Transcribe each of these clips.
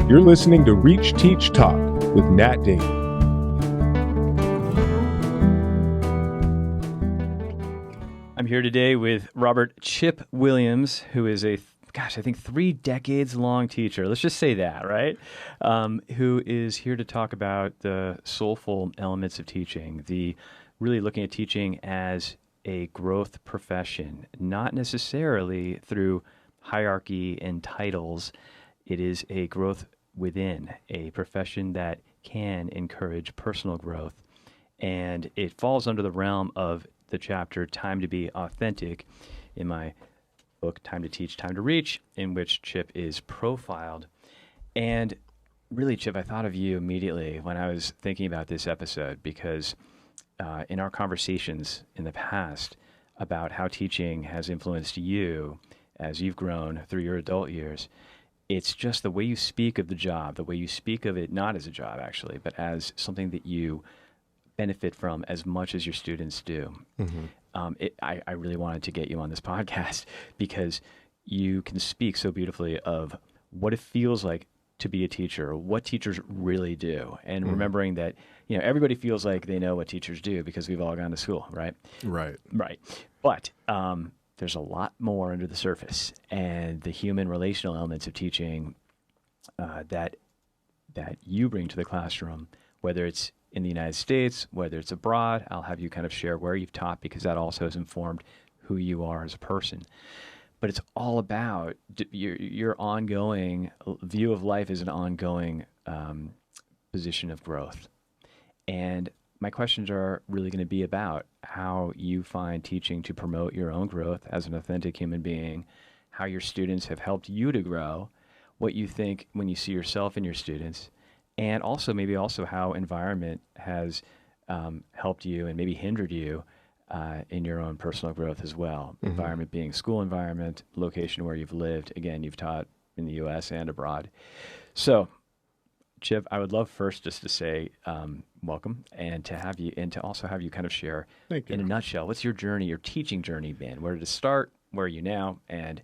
You're listening to Reach, Teach, Talk with Nat Davey. I'm here today with Robert Chip Williams, who is I think 3 decades long teacher. Let's just say that, right? Who is here to talk about the soulful elements of teaching, really looking at teaching as a growth profession, not necessarily through hierarchy and titles. It is a growth within a profession that can encourage personal growth. And it falls under the realm of the chapter Time to Be Authentic in my book, Time to Teach, Time to Reach, in which Chip is profiled. And really, Chip, I thought of you immediately when I was thinking about this episode because in our conversations in the past about how teaching has influenced you as you've grown through your adult years, it's just the way you speak of the job, the way you speak of it, not as a job actually, but as something that you benefit from as much as your students do. Mm-hmm. I really wanted to get you on this podcast because you can speak so beautifully of what it feels like to be a teacher, what teachers really do, and remembering that everybody feels like they know what teachers do because we've all gone to school, right? Right. But there's a lot more under the surface, and the human relational elements of teaching that you bring to the classroom, whether it's in the United States, whether it's abroad. I'll have you kind of share where you've taught because that also has informed who you are as a person. But it's all about your ongoing view of life as an ongoing position of growth. And my questions are really going to be about how you find teaching to promote your own growth as an authentic human being, how your students have helped you to grow, what you think when you see yourself in your students, and also maybe how environment has helped you and maybe hindered you in your own personal growth as well. Mm-hmm. Environment being school environment, location where you've lived. Again, you've taught in the U.S. and abroad. So, Chip, I would love first just to say welcome and to have you, and to also have you kind of share in a nutshell, what's your journey, your teaching journey been? Where did it start? Where are you now? And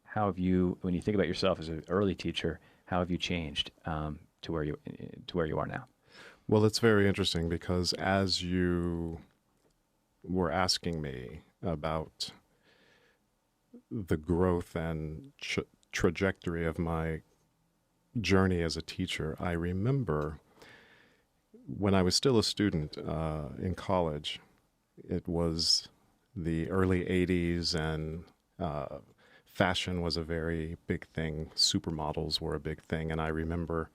how have you, when you think about yourself as an early teacher, how have you changed to where you are now? Well, it's very interesting because as you were asking me about the growth and trajectory of my journey as a teacher, I remember when I was still a student in college, it was the early 80s and fashion was a very big thing. Supermodels were a big thing. And I remember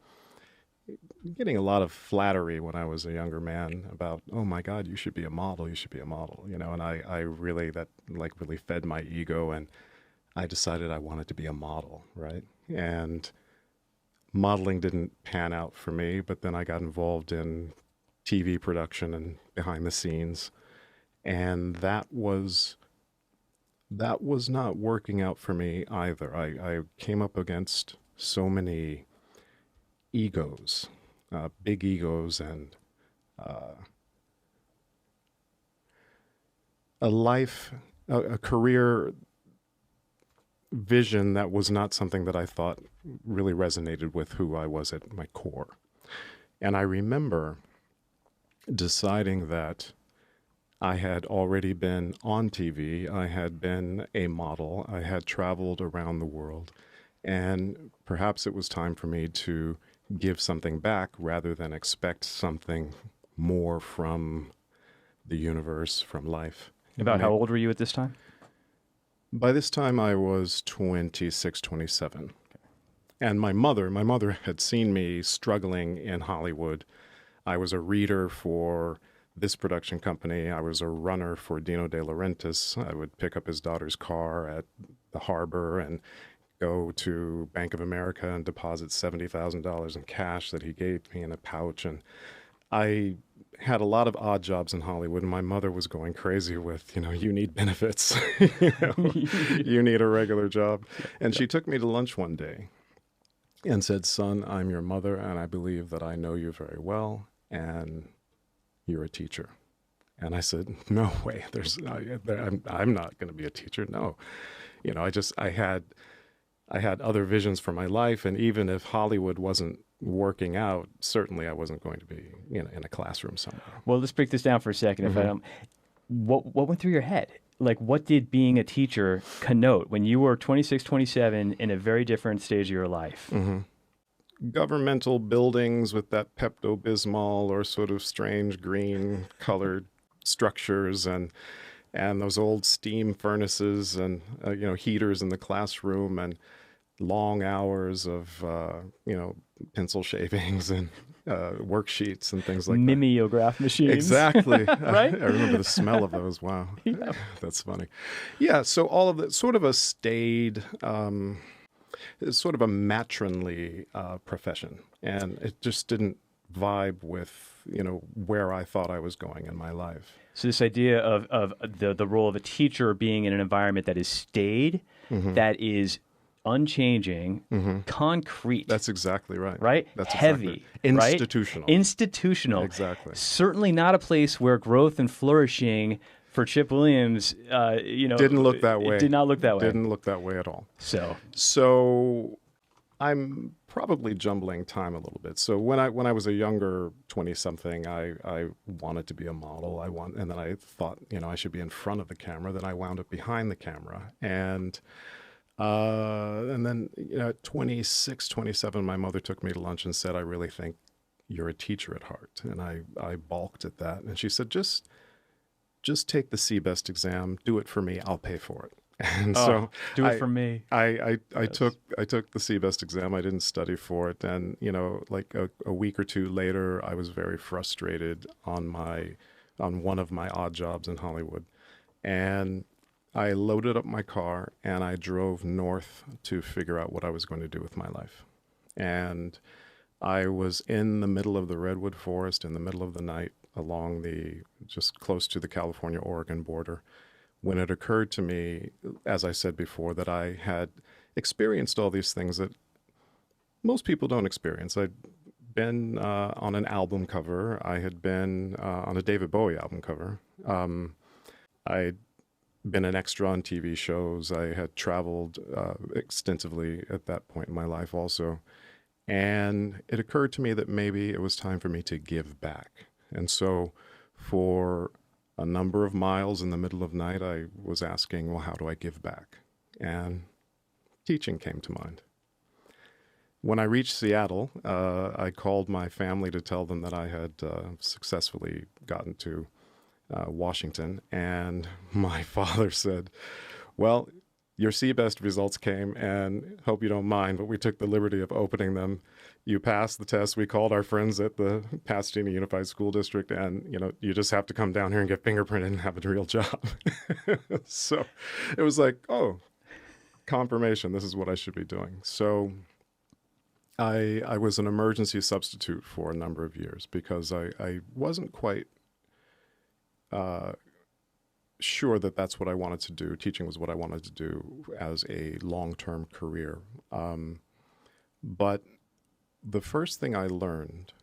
getting a lot of flattery when I was a younger man about, oh my God, you should be a model, and I really fed my ego, and I decided I wanted to be a model, right? And modeling didn't pan out for me, but then I got involved in TV production and behind the scenes, and that was not working out for me either. I came up against so many egos, big egos, and a career vision that was not something that I thought really resonated with who I was at my core. And I remember deciding that I had already been on TV, I had been a model, I had traveled around the world, and perhaps it was time for me to give something back rather than expect something more from the universe, from life. How old were you at this time? By this time I was 26, 27. Okay. And my mother had seen me struggling in Hollywood. I was a reader for this production company. I was a runner for Dino De Laurentiis. I would pick up his daughter's car at the harbor and go to Bank of America and deposit $70,000 in cash that he gave me in a pouch. And I had a lot of odd jobs in Hollywood, and my mother was going crazy with, you need benefits, you need a regular job. And she took me to lunch one day and said, son, I'm your mother, and I believe that I know you very well, and you're a teacher. And I said, no way, I'm not going to be a teacher. No. I had other visions for my life, and even if Hollywood wasn't working out, certainly I wasn't going to be, in a classroom somewhere. Well, let's break this down for a second. If I don't, what went through your head? Like, what did being a teacher connote when you were 26, 27 in a very different stage of your life? Governmental buildings with that Pepto-Bismol or sort of strange green colored structures, and those old steam furnaces, and heaters in the classroom, and long hours of pencil shavings and worksheets and things like that. Mimeograph machines. Exactly. Right? I remember the smell of those. Wow. Yeah. That's funny. Yeah. So all of that, sort of a staid, it's sort of a matronly profession. And it just didn't vibe with, where I thought I was going in my life. So this idea of the role of a teacher being in an environment that is staid, that is unchanging, concrete. That's exactly right. Right? That's Heavy. exactly right. Right? Institutional. Institutional. Exactly. Certainly not a place where growth and flourishing for Chip Williams, Didn't look that way. It did not look that way. Didn't look that way at all. So I'm probably jumbling time a little bit. So when I was a younger 20-something, I wanted to be a model. And then I thought, I should be in front of the camera. Then I wound up behind the camera. And then, at 26, 27, my mother took me to lunch and said, "I really think you're a teacher at heart." And I balked at that. And she said, just take the CBEST exam, do it for me, I'll pay for it. And so do it for me. I took the CBEST exam. I didn't study for it. And, like a week or two later, I was very frustrated on one of my odd jobs in Hollywood. And I loaded up my car and I drove north to figure out what I was going to do with my life. And I was in the middle of the redwood forest in the middle of the night just close to the California-Oregon border, when it occurred to me, as I said before, that I had experienced all these things that most people don't experience. I'd been on an album cover. I had been on a David Bowie album cover. I'd been an extra on TV shows. I had traveled extensively at that point in my life also. And it occurred to me that maybe it was time for me to give back. And so for a number of miles in the middle of night, I was asking, well, how do I give back? And teaching came to mind. When I reached Seattle, I called my family to tell them that I had successfully gotten to Washington. And my father said, "Well, your CBEST results came, and hope you don't mind, but we took the liberty of opening them. You passed the test. We called our friends at the Pasadena Unified School District, and, you just have to come down here and get fingerprinted and have a real job." So it was like, oh, confirmation. This is what I should be doing. So I was an emergency substitute for a number of years because I wasn't quite sure that that's what I wanted to do. Teaching was what I wanted to do as a long-term career. But the first thing I learned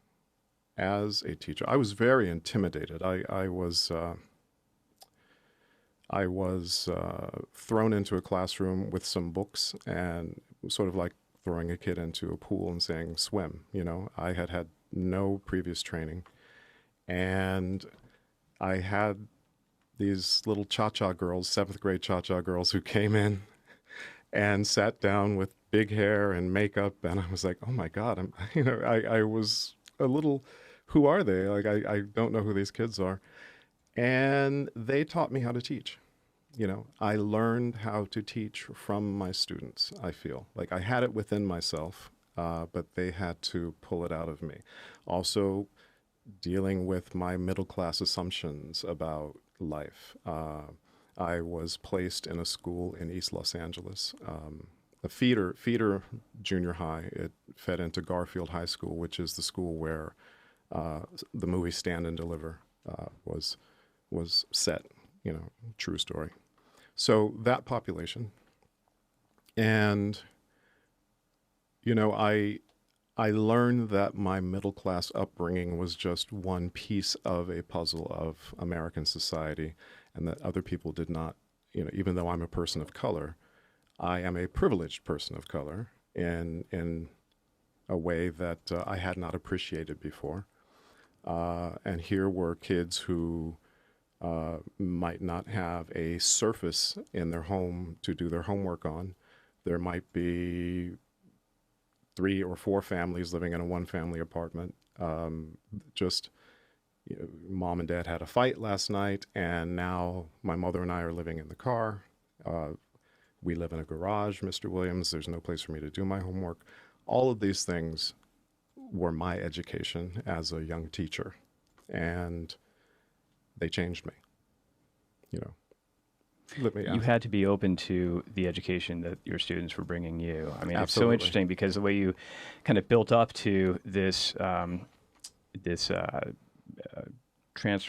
as a teacher, I was very intimidated. I was thrown into a classroom with some books, and sort of like throwing a kid into a pool and saying, swim. I had no previous training. And I had these little cha-cha girls, 7th grade cha-cha girls, who came in and sat down with big hair and makeup. And I was like, oh my God, I was a little, who are they? Like, I don't know who these kids are. And they taught me how to teach. I learned how to teach from my students, I feel. Like I had it within myself, but they had to pull it out of me. Also, dealing with my middle-class assumptions about life. I was placed in a school in East Los Angeles, a feeder junior high. It fed into Garfield High School, which is the school where the movie Stand and Deliver was set, true story. So that population. And, I learned that my middle-class upbringing was just one piece of a puzzle of American society, and that other people did not, even though I'm a person of color, I am a privileged person of color in a way that I had not appreciated before. And here were kids who might not have a surface in their home to do their homework on. There might be 3 or 4 families living in a one-family apartment. Just mom and dad had a fight last night, and now my mother and I are living in the car. We live in a garage, Mr. Williams. There's no place for me to do my homework. All of these things were my education as a young teacher, and they changed me. You had to be open to the education that your students were bringing you. I mean, Absolutely. It's so interesting because the way you kind of built up to this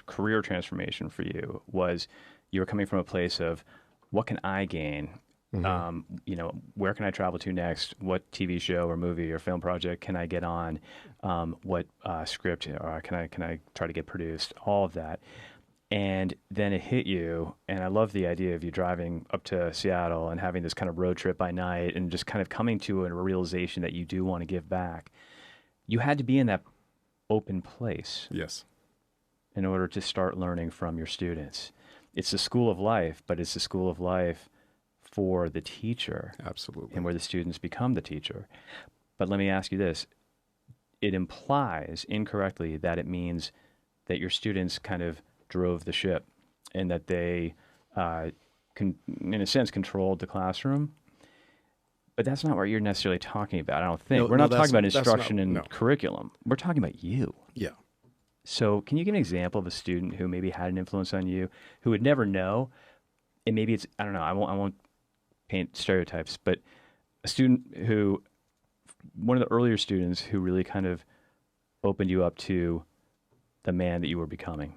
career transformation for you was you were coming from a place of what can I gain? Where can I travel to next? What TV show or movie or film project can I get on? What script can I try to get produced? All of that. And then it hit you, and I love the idea of you driving up to Seattle and having this kind of road trip by night and just kind of coming to a realization that you do want to give back. You had to be in that open place. Yes. In order to start learning from your students. It's the school of life, but it's the school of life for the teacher. Absolutely. And where the students become the teacher. But let me ask you this. It implies incorrectly that it means that your students kind of drove the ship and that they, in a sense, controlled the classroom. But that's not what you're necessarily talking about, I don't think. We're not talking about instruction and curriculum. We're talking about you. Yeah. So can you give an example of a student who maybe had an influence on you, who would never know, and maybe it's, I don't know, I won't paint stereotypes, but a student who, one of the earlier students who really kind of opened you up to the man that you were becoming?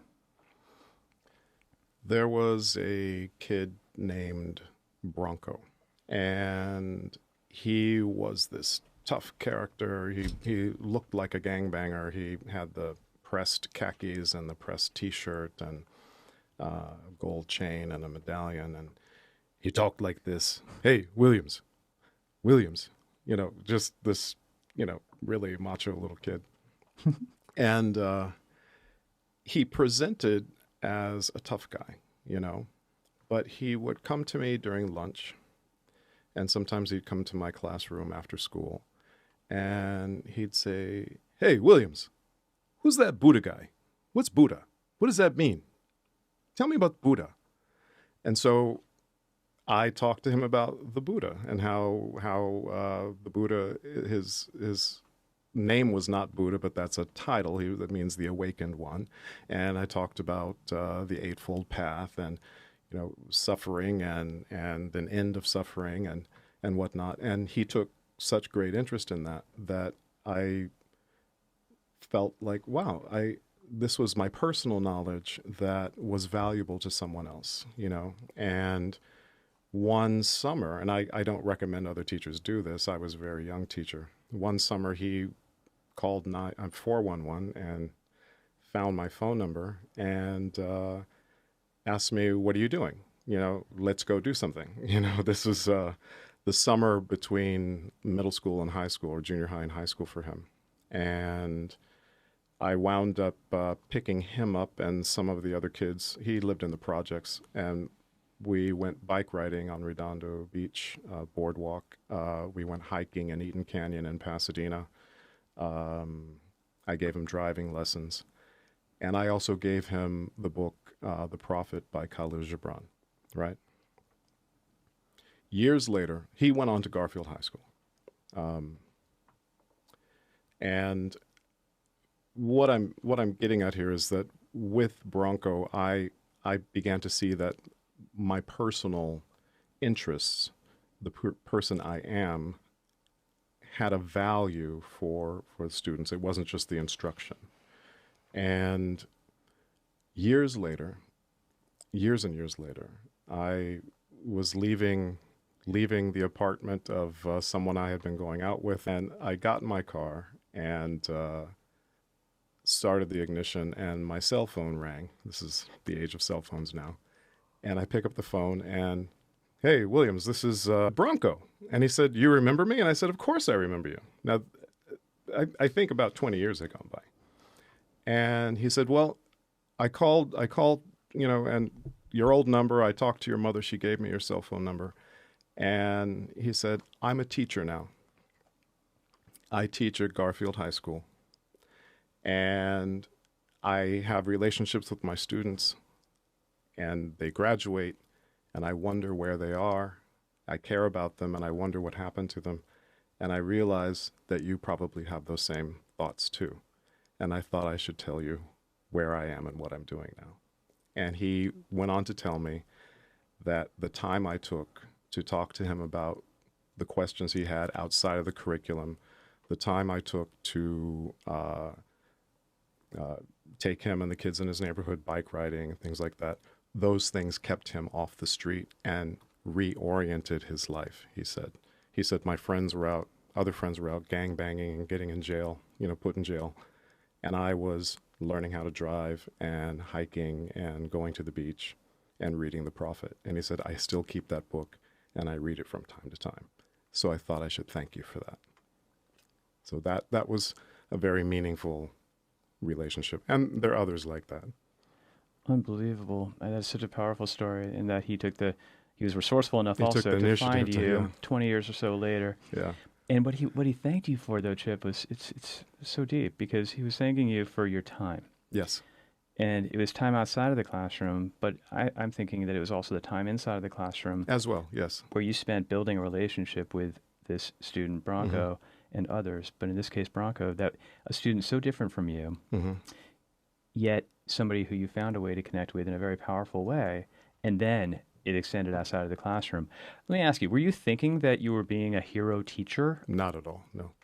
There was a kid named Bronco, and he was this tough character. He looked like a gangbanger. He had the pressed khakis and the pressed T-shirt and gold chain and a medallion, and he talked like this. Hey, Williams, just this, really macho little kid. And he presented as a tough guy, but he would come to me during lunch, and sometimes he'd come to my classroom after school, and he'd say, hey, Williams, who's that Buddha guy? What's Buddha? What does that mean? Tell me about Buddha. And so I talked to him about the Buddha and how the Buddha, his name was not Buddha, but that's a title. That means the awakened one. And I talked about the Eightfold Path and suffering and an end of suffering and whatnot. And he took such great interest in that I felt like, wow, this was my personal knowledge that was valuable to someone else, And one summer, and I don't recommend other teachers do this. I was a very young teacher. One summer he called 411 and found my phone number and asked me, what are you doing? Let's go do something. This was the summer between middle school and high school, or junior high and high school for him. And I wound up picking him up and some of the other kids. He lived in the projects, and we went bike riding on Redondo Beach boardwalk. We went hiking in Eaton Canyon in Pasadena. I gave him driving lessons. And I also gave him the book, The Prophet by Khalil Gibran, right? Years later, he went on to Garfield High School. And what I'm getting at here is that with Bronco, I began to see that my personal interests, the person I am, had a value for the students. It wasn't just the instruction. And years and years later, I was leaving the apartment of someone I had been going out with, and I got in my car and started the ignition, and my cell phone rang. This is the age of cell phones now. And I pick up the phone and, "Hey, Williams, this is Bronco." And he said, "You remember me?" And I said, "Of course I remember you." Now, I think about 20 years had gone by. And he said, "Well, I called, and your old number, I talked to your mother. She gave me your cell phone number." And he said, "I'm a teacher now. I teach at Garfield High School. And I have relationships with my students, and they graduate, and I wonder where they are. I care about them, and I wonder what happened to them. And I realize that you probably have those same thoughts too. And I thought I should tell you where I am and what I'm doing now." And he went on to tell me that the time I took to talk to him about the questions he had outside of the curriculum, the time I took to take him and the kids in his neighborhood bike riding and things like that, those things kept him off the street and reoriented his life, he said. He said, "My friends were out, other friends were out gang banging and getting in jail, put in jail. And I was learning how to drive and hiking and going to the beach and reading the Prophet." And he said, "I still keep that book and I read it from time to time. So I thought I should thank you for that." So that was a very meaningful relationship. And there are others like that. Unbelievable. And that's such a powerful story in that he was resourceful enough He took also the to initiative find to, you yeah. 20 years or so later. Yeah. And what he thanked you for, though, Chip, was it's so deep because he was thanking you for your time. Yes. And it was time outside of the classroom, but I'm thinking that it was also the time inside of the classroom As well, yes. where you spent building a relationship with this student, Bronco, and others, but in this case, Bronco, that a student so different from you, yet somebody who you found a way to connect with in a very powerful way, and then it extended outside of the classroom. Let me ask you, were you thinking that you were being a hero teacher? Not at all, no.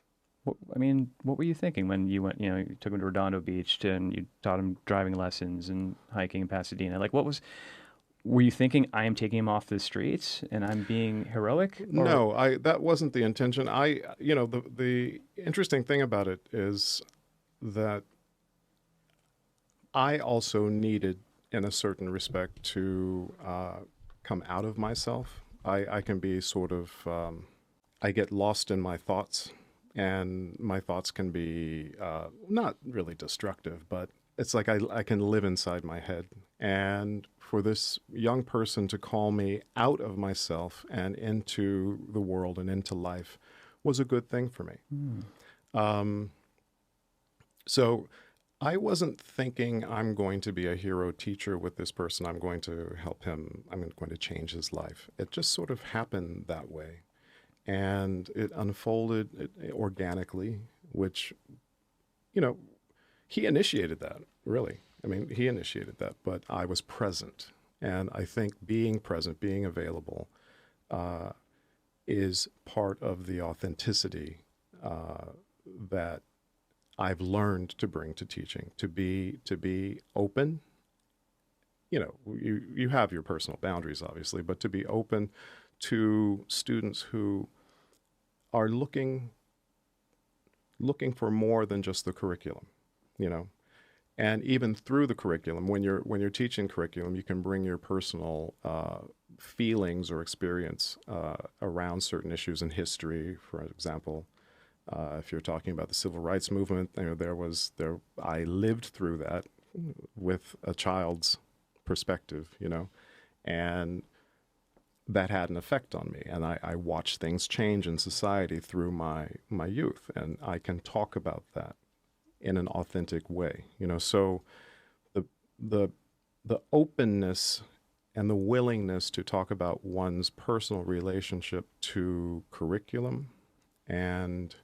What were you thinking when you went, you took him to Redondo Beach and you taught him driving lessons and hiking in Pasadena? Like, were you thinking, I am taking him off the streets and I'm being heroic? Or? No, that wasn't the intention. The interesting thing about it is that I also needed, in a certain respect, to come out of myself. I can be sort of, I get lost in my thoughts, and my thoughts can be not really destructive, but it's like I can live inside my head. And for this young person to call me out of myself and into the world and into life was a good thing for me. So I wasn't thinking I'm going to be a hero teacher with this person. I'm going to help him. I'm going to change his life. It just sort of happened that way. And it unfolded organically, which, he initiated that, really. He initiated that, but I was present. And I think being present, being available, is part of the authenticity that I've learned to bring to teaching, to be open. You have your personal boundaries, obviously, but to be open to students who are looking for more than just the curriculum, And even through the curriculum, when you're teaching curriculum, you can bring your personal feelings or experience around certain issues in history, for example. If you're talking about the civil rights movement, I lived through that with a child's perspective, and that had an effect on me. And I watched things change in society through my youth, and I can talk about that in an authentic way, So the openness and the willingness to talk about one's personal relationship to curriculum and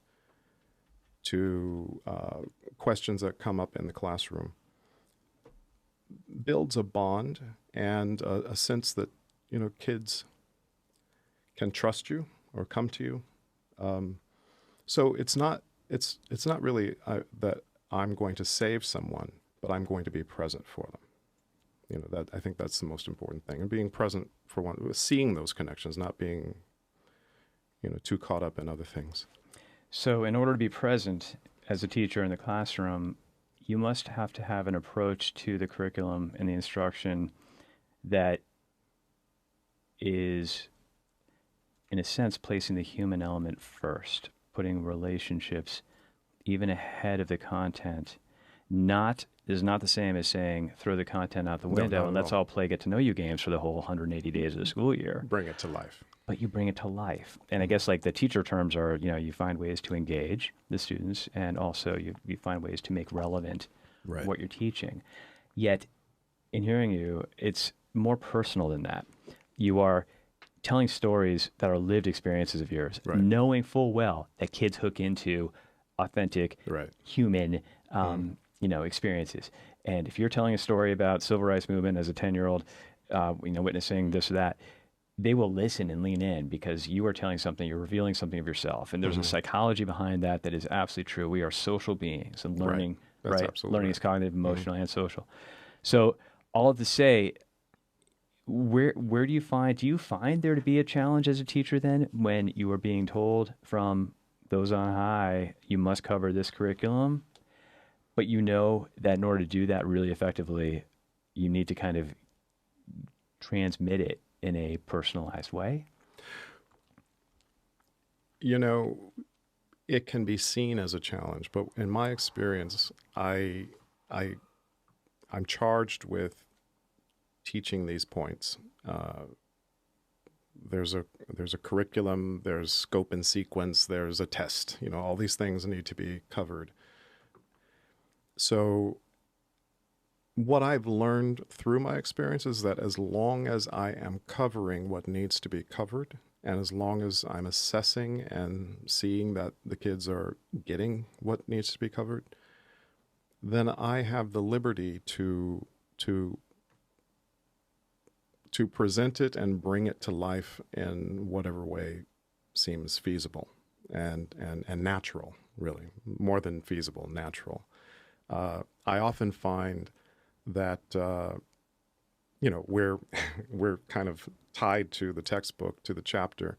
to questions that come up in the classroom builds a bond and a sense that kids can trust you or come to you. So it's not really that I'm going to save someone, but I'm going to be present for them. That I think that's the most important thing, and being present for one, seeing those connections, not being too caught up in other things. So in order to be present as a teacher in the classroom, you must have to have an approach to the curriculum and the instruction that is in a sense, placing the human element first, putting relationships even ahead of the content. Not is not the same as saying throw the content out the No, window not and at let's all. all play get to know you games for the whole 180 days of the school year. Bring it to life. But you bring it to life. And I guess like the teacher terms are, you find ways to engage the students, and also you find ways to make relevant Right. what you're teaching. Yet in hearing you, it's more personal than that. You are telling stories that are lived experiences of yours, Right. knowing full well that kids hook into authentic Right. human experiences. And if you're telling a story about civil rights movement as a 10-year-old, witnessing this or that, they will listen and lean in because you are telling something, you're revealing something of yourself. And there's a psychology behind that that is absolutely true. We are social beings, and learning, That's right? absolutely Learning right. is cognitive, emotional, and social. So all of to say, where do you find there to be a challenge as a teacher then when you are being told from those on high, you must cover this curriculum, but you know that in order to do that really effectively, you need to kind of transmit it in a personalized way? You know, it can be seen as a challenge, but in my experience, I'm charged with teaching these points. There's a curriculum, there's scope and sequence, there's a test. All these things need to be covered. So what I've learned through my experience is that as long as I am covering what needs to be covered, and as long as I'm assessing and seeing that the kids are getting what needs to be covered, then I have the liberty to present it and bring it to life in whatever way seems feasible and natural, really, more than feasible, natural. I often find that we're we're kind of tied to the textbook, to the chapter,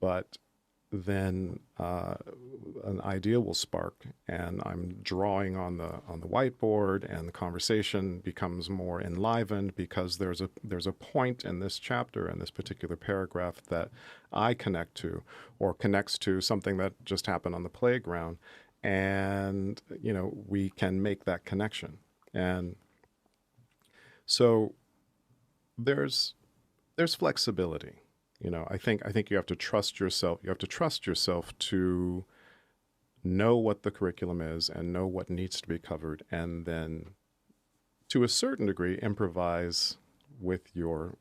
but then an idea will spark, and I'm drawing on the whiteboard, and the conversation becomes more enlivened because there's a point in this chapter, in this particular paragraph, that I connect to, or connects to something that just happened on the playground, and we can make that connection. And so there's flexibility. I think you have to trust yourself. You have to trust yourself to know what the curriculum is and know what needs to be covered, and then to a certain degree improvise with your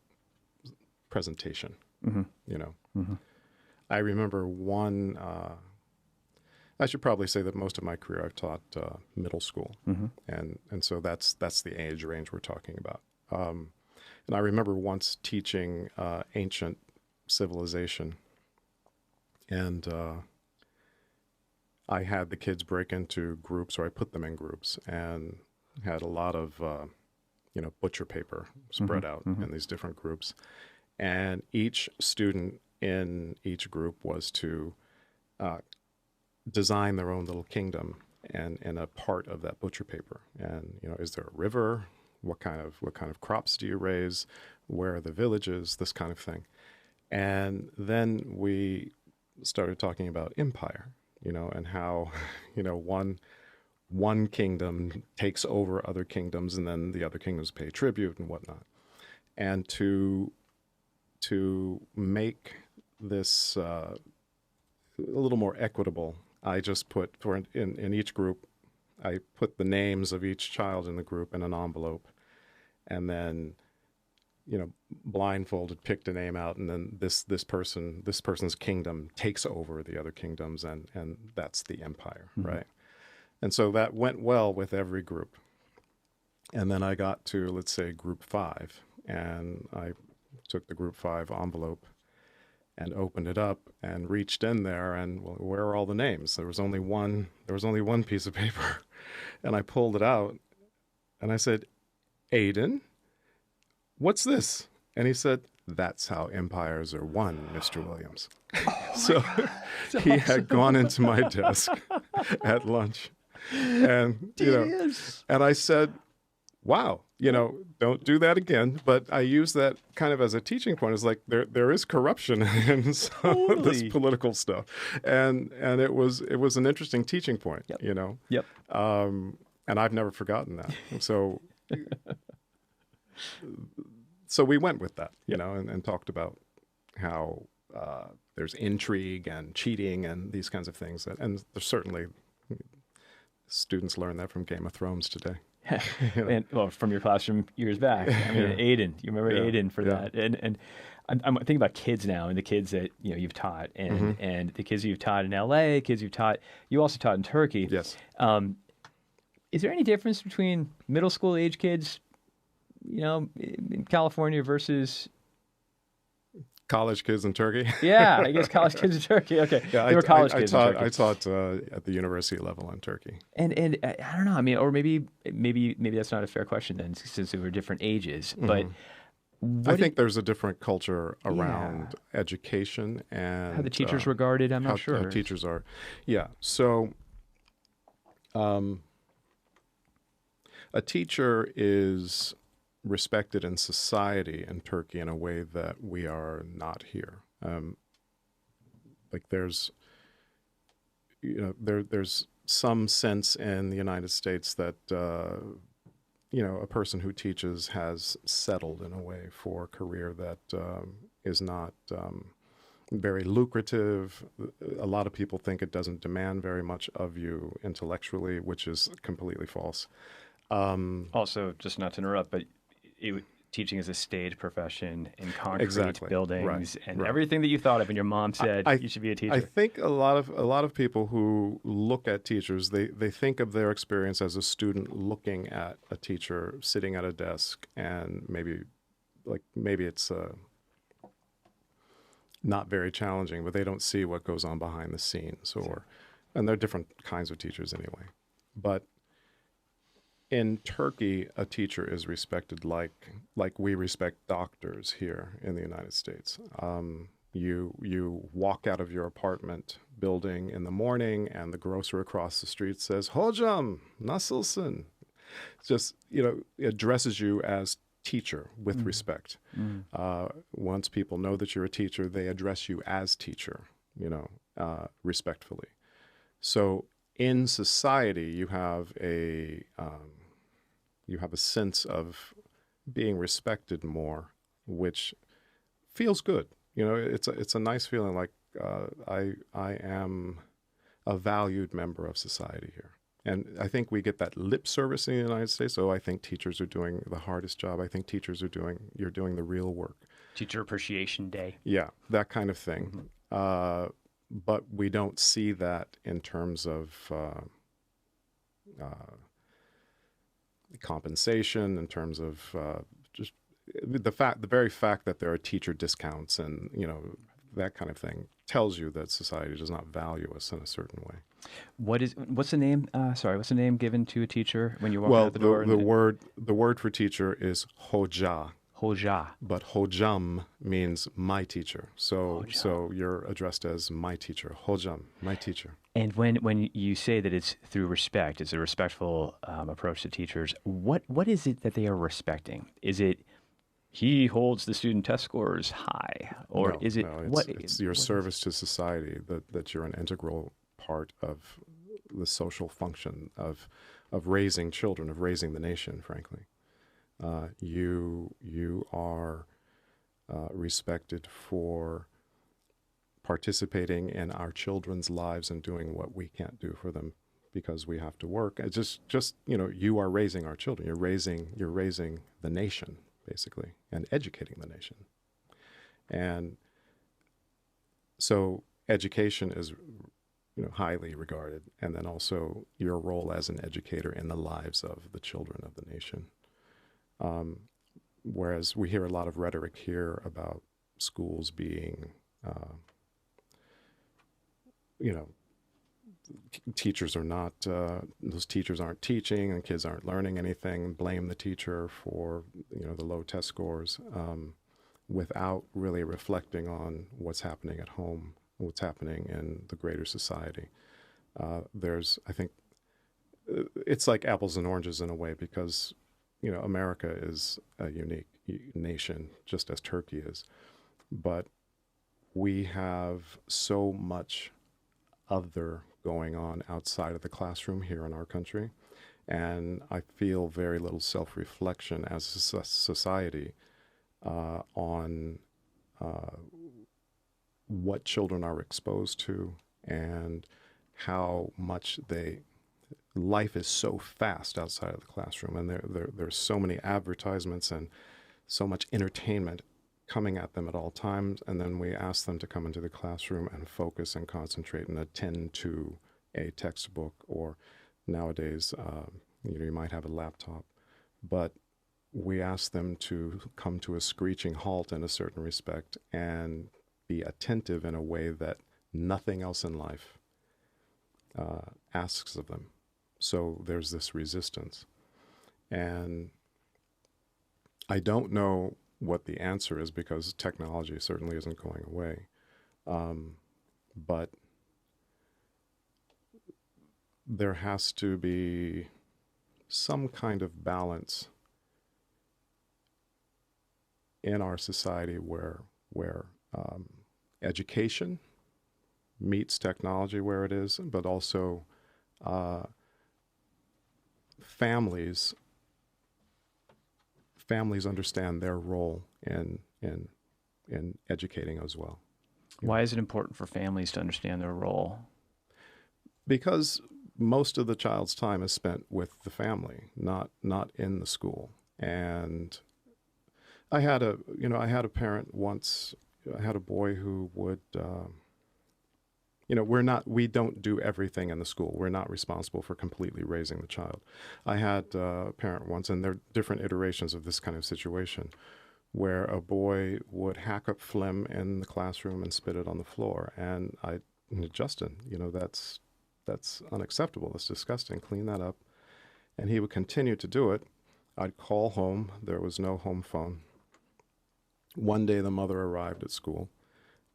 presentation. Mm-hmm. I remember one. I should probably say that most of my career I've taught middle school, Mm-hmm. and so that's the age range we're talking about. And I remember once teaching ancient civilization, and I had the kids break into groups, or I put them in groups, and had a lot of butcher paper spread out in these different groups, and each student in each group was to design their own little kingdom and a part of that butcher paper. And is there a river? What kind of crops do you raise? Where are the villages? This kind of thing. And then we started talking about empire, and how one kingdom takes over other kingdoms, and then the other kingdoms pay tribute and whatnot. And to make this a little more equitable, I just put in each group, I put the names of each child in the group in an envelope, and then blindfolded, picked a name out, and then this person's kingdom takes over the other kingdoms, and that's the empire, right? And so that went well with every group. And then I got to, let's say, group 5, and I took the group 5 envelope and opened it up and reached in there, and well, where are all the names? There was only one piece of paper. And I pulled it out and I said, "Aiden, what's this?" And he said, "That's how empires are won, Mr. Williams." So he had gone into my desk at lunch, and and I said, "Wow, don't do that again. But I use that kind of as a teaching point. It's like there is corruption in some of this Totally. political stuff, and it was an interesting teaching point, Yep. you know. Yep. And I've never forgotten that. So so we went with that, you know, and talked about how there's intrigue and cheating and these kinds of things, and there's certainly students learn that from Game of Thrones today. And well, from your classroom years back. I mean, Aiden, you remember Yeah. Aiden for Yeah. that, and I'm thinking about kids now and the kids that you've taught, and the kids you've taught in LA, kids you also taught in Turkey. Yes. Is there any difference between middle school age kids, in California versus College kids in Turkey. I guess college kids in Turkey? Okay, Yeah, they were college kids in Turkey. I taught at the university level in Turkey. And I don't know. I mean, or maybe that's not a fair question then, since they were different ages. But I think there's a different culture around education and how the teachers regarded, I'm not sure. How teachers are. Yeah. So a teacher is respected in society in Turkey in a way that we are not here. Like there's some sense in the United States that a person who teaches has settled in a way for a career that is not very lucrative. A lot of people think it doesn't demand very much of you intellectually, which is completely false. Also, just not to interrupt, but teaching is a stage profession in concrete Exactly. buildings and Right. everything that you thought of, and your mom said you should be a teacher. I think a lot of people who look at teachers, they think of their experience as a student looking at a teacher sitting at a desk, and maybe it's not very challenging, but they don't see what goes on behind the scenes, and there are different kinds of teachers anyway. But in Turkey, a teacher is respected like we respect doctors here in the United States. You walk out of your apartment building in the morning, and the grocer across the street says, "Hocam, nasılsın?" Just, it addresses you as teacher with respect. Once people know that you're a teacher, they address you as teacher, respectfully. So in society, you have a sense of being respected more, which feels good. It's a nice feeling, like I am a valued member of society here. And I think we get that lip service in the United States. So I think teachers are doing the hardest job. I think you're doing the real work. Teacher Appreciation Day. Yeah, that kind of thing. But we don't see that in terms of compensation, in terms of just the very fact that there are teacher discounts and that kind of thing tells you that society does not value us in a certain way. What's the name? What's the name given to a teacher when you walk out the door? The word for teacher is hoca. Hoca. But hocam means my teacher. So you're addressed as my teacher. Hocam, my teacher. And when you say that it's through respect, it's a respectful approach to teachers, what is it that they are respecting? Is it he holds the student test scores high? Or is it it's your service to society, that you're an integral part of the social function of raising children, of raising the nation, frankly. You are respected for participating in our children's lives and doing what we can't do for them because we have to work. It's just you are raising our children. You're raising the nation, basically, and educating the nation. And so education is highly regarded, and then also your role as an educator in the lives of the children of the nation. Whereas we hear a lot of rhetoric here about schools being, teachers are not, those teachers aren't teaching and kids aren't learning anything, blame the teacher for, the low test scores, without really reflecting on what's happening at home, what's happening in the greater society. I think, it's like apples and oranges in a way, because America is a unique nation, just as Turkey is, but we have so much other going on outside of the classroom here in our country. And I feel very little self-reflection as a society on what children are exposed to and how much life is so fast outside of the classroom. And there's so many advertisements and so much entertainment coming at them at all times, and then we ask them to come into the classroom and focus and concentrate and attend to a textbook, or nowadays, you might have a laptop, but we ask them to come to a screeching halt in a certain respect and be attentive in a way that nothing else in life asks of them. So there's this resistance. And I don't know what the answer is, because technology certainly isn't going away. But there has to be some kind of balance in our society where education meets technology where it is, but also families understand their role in educating as well. Why is it important for families to understand their role? Because most of the child's time is spent with the family, not in the school. And I had a parent once. I had a boy who would, we don't do everything in the school. We're not responsible for completely raising the child. I had a parent once, and there are different iterations of this kind of situation, where a boy would hack up phlegm in the classroom and spit it on the floor. And Justin, that's unacceptable. That's disgusting. Clean that up. And he would continue to do it. I'd call home. There was no home phone. One day the mother arrived at school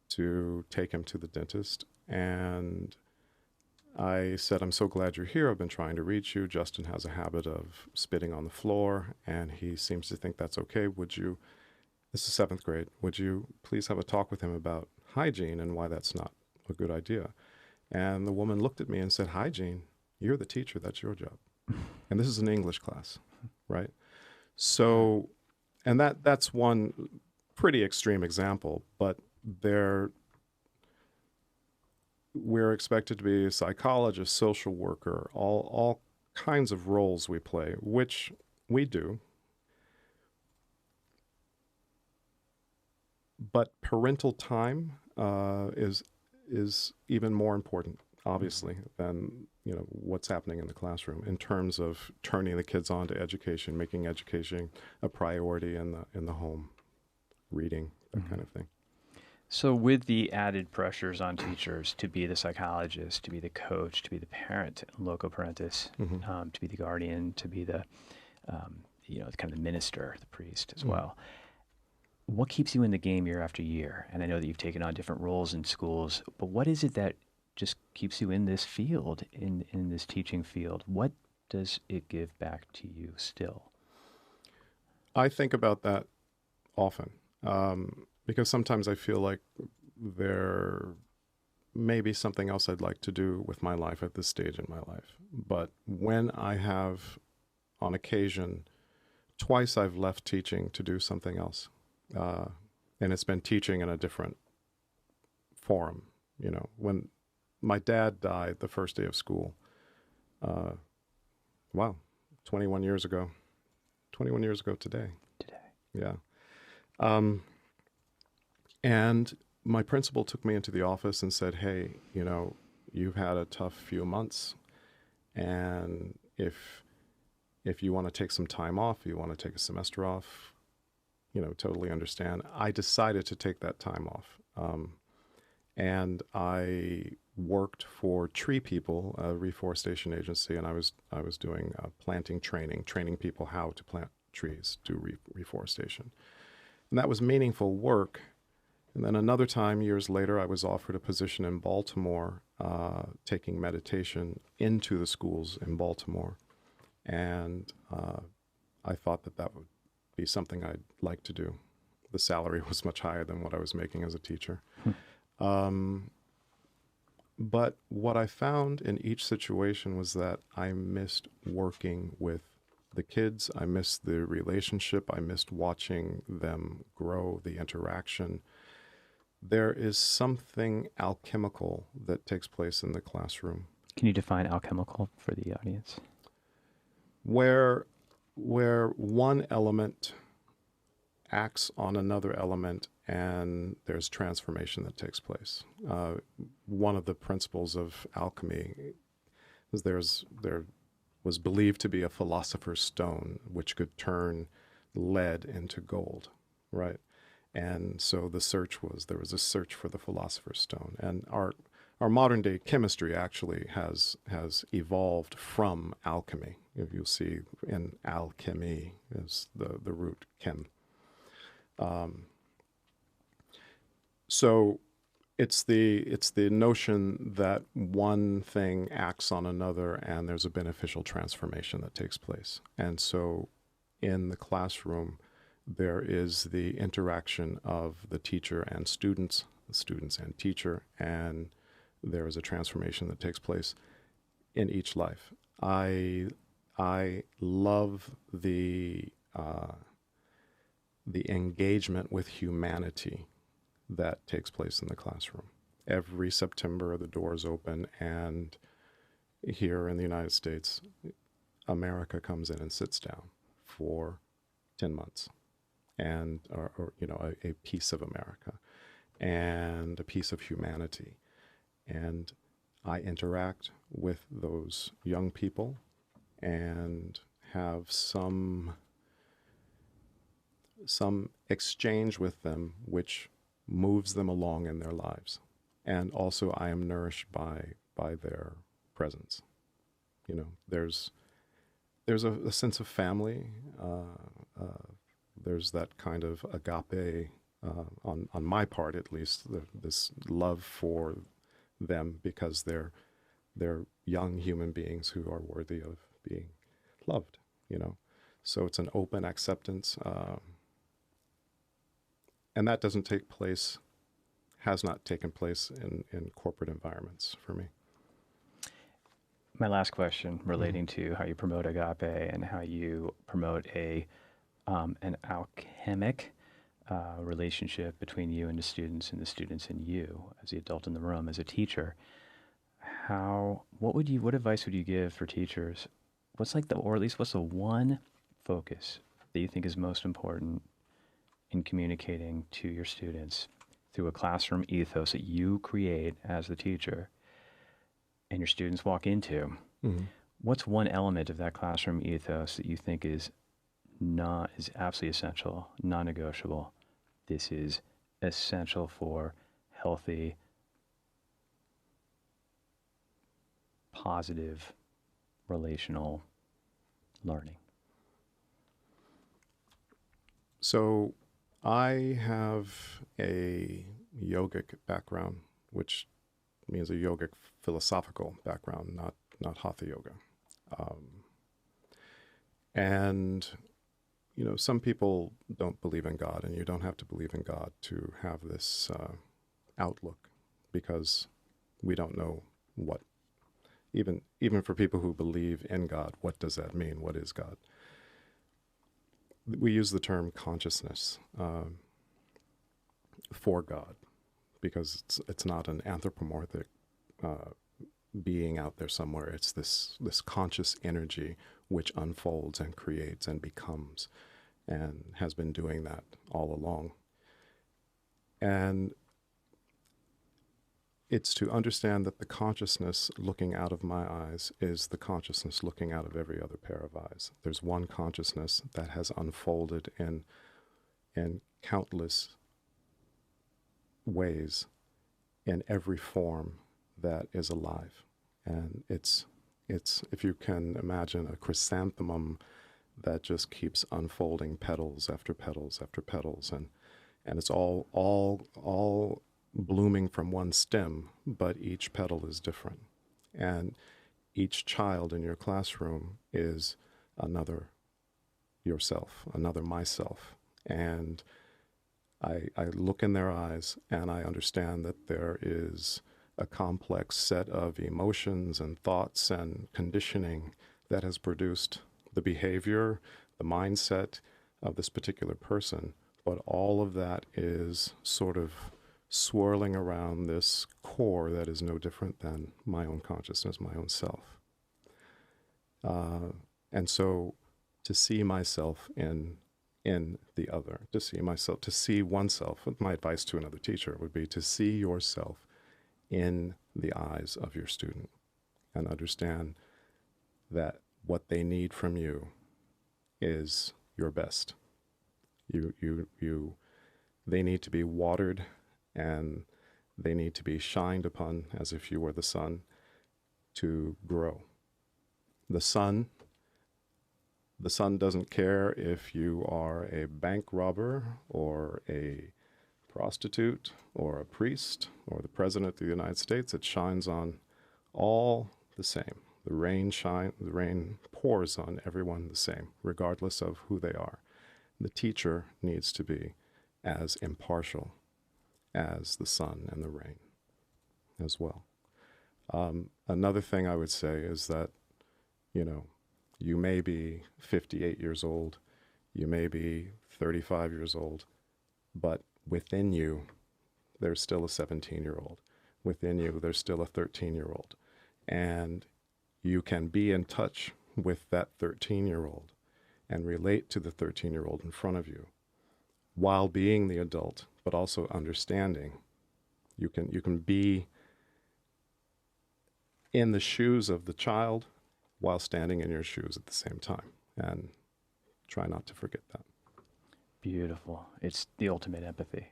to take him to the dentist, and I said, "I'm so glad you're here. I've been trying to reach you. Justin has a habit of spitting on the floor, and he seems to think that's okay. This is 7th grade, would you please have a talk with him about hygiene and why that's not a good idea?" And the woman looked at me and said, "Hygiene? You're the teacher. That's your job." And this is an English class, right? So, and that's one pretty extreme example, but we're expected to be a psychologist, social worker, all kinds of roles we play, which we do. But parental time is even more important, obviously, than what's happening in the classroom in terms of turning the kids on to education, making education a priority in the home, reading, that kind of thing. So with the added pressures on teachers to be the psychologist, to be the coach, to be the parent, loco parentis, to be the guardian, to be the, kind of the minister, the priest as well. What keeps you in the game year after year? And I know that you've taken on different roles in schools, but what is it that just keeps you in this field, in this teaching field? What does it give back to you still? I think about that often. Because sometimes I feel like there may be something else I'd like to do with my life at this stage in my life. But when I have, on occasion, twice I've left teaching to do something else. And it's been teaching in a different forum. When my dad died the first day of school, 21 years ago. 21 years ago today. Yeah. And my principal took me into the office and said, "Hey, you've had a tough few months, and if you want to take some time off, you want to take a semester off, totally understand." I decided to take that time off. And I worked for Tree People, a reforestation agency, and I was doing planting training people how to plant trees, do reforestation. And that was meaningful work. And then another time, years later, I was offered a position in Baltimore, taking meditation into the schools in Baltimore. And I thought that that would be something I'd like to do. The salary was much higher than what I was making as a teacher. But what I found in each situation was that I missed working with the kids. I missed the relationship. I missed watching them grow, the interaction. There is something alchemical that takes place in the classroom Can you define alchemical for the audience? where one element acts on another element and there's transformation that takes place. One of the principles of alchemy is there was believed to be a philosopher's stone which could turn lead into gold, right? And so there was a search for the philosopher's stone. And our modern day chemistry actually has evolved from alchemy. If you'll see in alchemy is the root chem. So it's the notion that one thing acts on another and there's a beneficial transformation that takes place. And so in the classroom, there is the interaction of the teacher and students, the students and teacher, and there is a transformation that takes place in each life. I love the engagement with humanity that takes place in the classroom. Every September, the doors open, and here in the United States, America comes in and sits down for 10 months, and or a piece of America and a piece of humanity. And I interact with those young people and have some exchange with them which moves them along in their lives. And also I am nourished by their presence. There's a sense of family. There's that kind of agape, on my part at least, this love for them because they're young human beings who are worthy of being loved, So it's an open acceptance. And that has not taken place in corporate environments for me. My last question relating to how you promote agape and how you promote an alchemic relationship between you and the students and you as the adult in the room, as a teacher. What advice would you give for teachers? What's the one focus that you think is most important in communicating to your students through a classroom ethos that you create as the teacher and your students walk into? Mm-hmm. What's one element of that classroom ethos that you think is absolutely essential, non-negotiable? This is essential for healthy, positive, relational learning. So I have a yogic background, which means a yogic philosophical background, not hatha yoga. And some people don't believe in God, and you don't have to believe in God to have this outlook, because we don't know what, even for people who believe in God, what does that mean? What is God? We use the term consciousness for God, because it's not an anthropomorphic being out there somewhere. It's this conscious energy which unfolds and creates and becomes, and has been doing that all along. And it's to understand that the consciousness looking out of my eyes is the consciousness looking out of every other pair of eyes. There's one consciousness that has unfolded in countless ways in every form that is alive. And it's if you can imagine a chrysanthemum that just keeps unfolding petals after petals after petals, and it's all blooming from one stem, but each petal is different. And each child in your classroom is another yourself, another myself. And I look in their eyes and I understand that there is a complex set of emotions and thoughts and conditioning that has produced the behavior, the mindset of this particular person. But all of that is sort of swirling around this core that is no different than my own consciousness, my own self. And so to see myself in the other, to see oneself, my advice to another teacher would be to see yourself in the eyes of your student and understand that what they need from you is your best. They need to be watered and they need to be shined upon as if you were the sun to grow. The sun doesn't care if you are a bank robber or a prostitute or a priest or the president of the United States. It shines on all the same. The rain pours on everyone the same, regardless of who they are. The teacher needs to be as impartial as the sun and the rain as well. Another thing I would say is that, you may be 58 years old, you may be 35 years old, but within you, there's still a 17-year-old. Within you, there's still a 13-year-old. And you can be in touch with that 13-year-old and relate to the 13-year-old in front of you while being the adult, but also understanding. You can be in the shoes of the child while standing in your shoes at the same time, and try not to forget that. Beautiful. It's the ultimate empathy.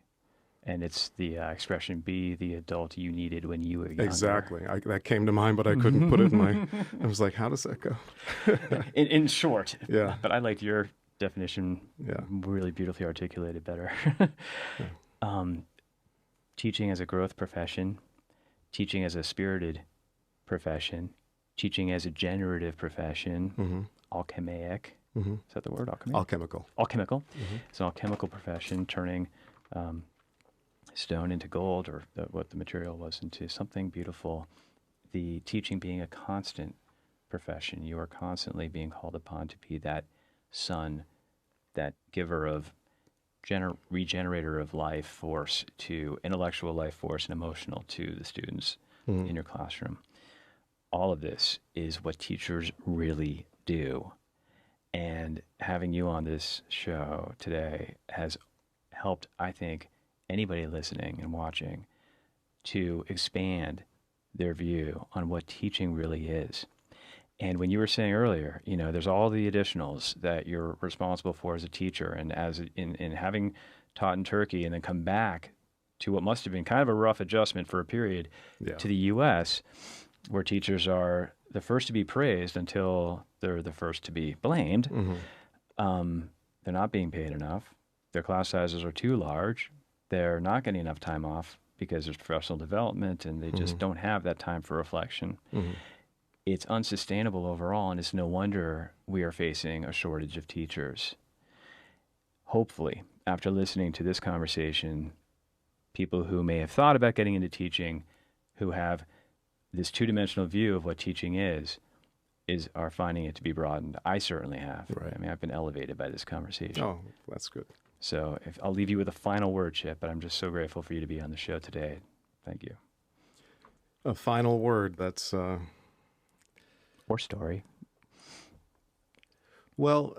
And it's the expression, be the adult you needed when you were younger. Exactly. That came to mind, but I couldn't put it in my... I was like, how does that go? in short. Yeah. But I liked your definition. Yeah. Really beautifully articulated better. Yeah. Teaching as a growth profession, teaching as a spirited profession, teaching as a generative profession, alchemaic. Is that the word, alchemy? Alchemical. Alchemical. It's an alchemical profession, turning stone into gold, or what the material was, into something beautiful. The teaching being a constant profession. You are constantly being called upon to be that sun, that giver of regenerator of life force, to intellectual life force and emotional to the students in your classroom. All of this is what teachers really do. And having you on this show today has helped, I think, anybody listening and watching to expand their view on what teaching really is. And when you were saying earlier, there's all the additionals that you're responsible for as a teacher, and as in having taught in Turkey and then come back to what must have been kind of a rough adjustment for a period to the U.S., where teachers are the first to be praised until they're the first to be blamed. They're not being paid enough. Their class sizes are too large. They're not getting enough time off because there's professional development, and they just don't have that time for reflection. It's unsustainable overall, and it's no wonder we are facing a shortage of teachers. Hopefully, after listening to this conversation, people who may have thought about getting into teaching, who have this two-dimensional view of what teaching are finding it to be broadened. I certainly have. Right. I mean, I've been elevated by this conversation. Oh, that's good. So I'll leave you with a final word, Chip, but I'm just so grateful for you to be on the show today. Thank you. A final word, that's... Or story. Well,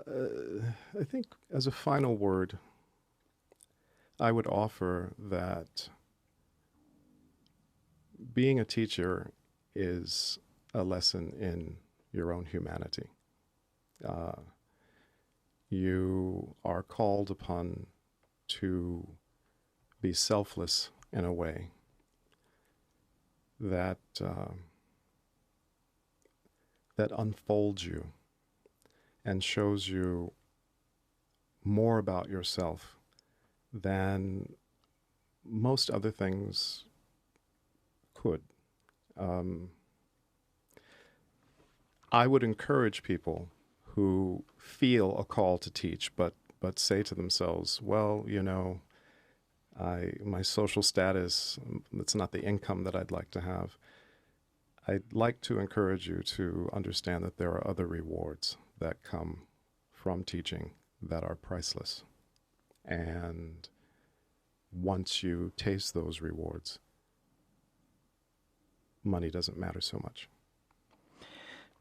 I think as a final word, I would offer that being a teacher is a lesson in your own humanity. You are called upon to be selfless in a way that that unfolds you and shows you more about yourself than most other things could. I would encourage people who feel a call to teach, but say to themselves, well, my social status, it's not the income that I'd like to have. I'd like to encourage you to understand that there are other rewards that come from teaching that are priceless. And once you taste those rewards, money doesn't matter so much.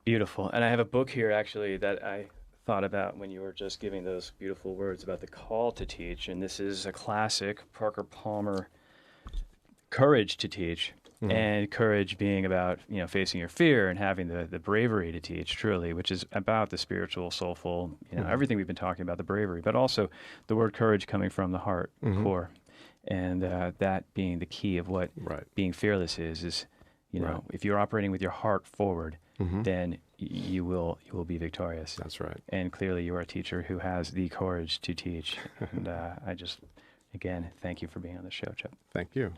Beautiful. And I have a book here actually that I thought about when you were just giving those beautiful words about the call to teach. And this is a classic, Parker Palmer, Courage to Teach. Mm-hmm. And courage being about, facing your fear and having the bravery to teach, truly, which is about the spiritual, soulful, mm-hmm. everything we've been talking about, the bravery, but also the word courage coming from the heart, mm-hmm. core. And that being the key of what being fearless is if you're operating with your heart forward, mm-hmm. then you will be victorious. That's right. And clearly you are a teacher who has the courage to teach. And I just, again, thank you for being on the show, Chip. Thank you.